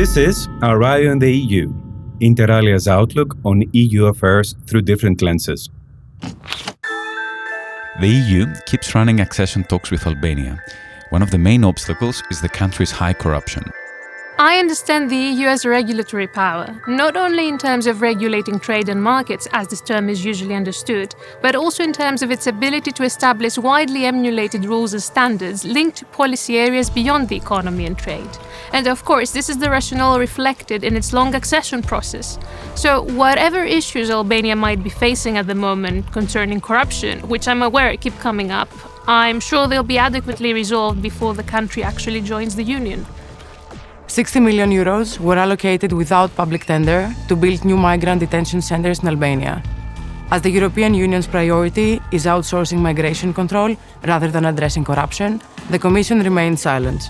This is Our Eye on the EU, Inter Alia's outlook on EU affairs through different lenses. The EU keeps running accession talks with Albania. One of the main obstacles is the country's high corruption. I understand the EU as a regulatory power, not only in terms of regulating trade and markets, as this term is usually understood, but also in terms of its ability to establish widely emulated rules and standards linked to policy areas beyond the economy and trade. And of course, this is the rationale reflected in its long accession process. So whatever issues Albania might be facing at the moment concerning corruption, which I'm aware keep coming up, I'm sure they'll be adequately resolved before the country actually joins the Union. 60 million euros were allocated without public tender to build new migrant detention centers in Albania. As the European Union's priority is outsourcing migration control rather than addressing corruption, the Commission remains silent.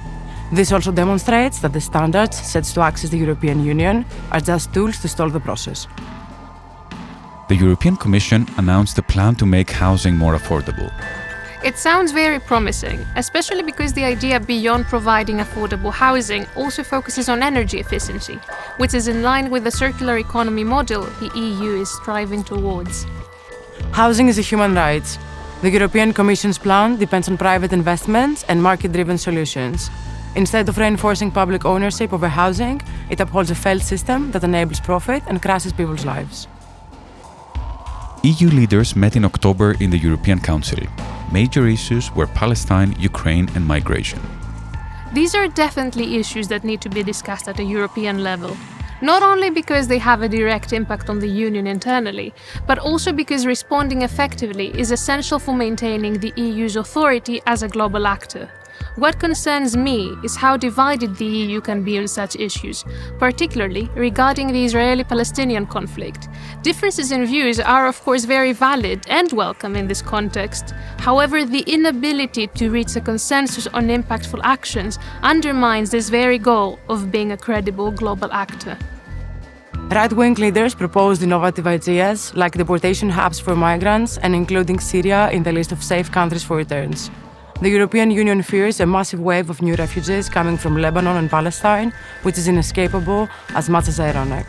This also demonstrates that the standards set to access the European Union are just tools to stall the process. The European Commission announced a plan to make housing more affordable. It sounds very promising, especially because the idea beyond providing affordable housing also focuses on energy efficiency, which is in line with the circular economy model the EU is striving towards. Housing is a human right. The European Commission's plan depends on private investments and market-driven solutions. Instead of reinforcing public ownership over housing, it upholds a failed system that enables profit and crushes people's lives. EU leaders met in October in the European Council. Major issues were Palestine, Ukraine, and migration. These are definitely issues that need to be discussed at a European level, not only because they have a direct impact on the Union internally, but also because responding effectively is essential for maintaining the EU's authority as a global actor. What concerns me is how divided the EU can be on such issues, particularly regarding the Israeli-Palestinian conflict. Differences in views are of course very valid and welcome in this context. However, the inability to reach a consensus on impactful actions undermines this very goal of being a credible global actor. Right-wing leaders proposed innovative ideas like deportation hubs for migrants and including Syria in the list of safe countries for returns. The European Union fears a massive wave of new refugees coming from Lebanon and Palestine, which is inescapable as much as ironic.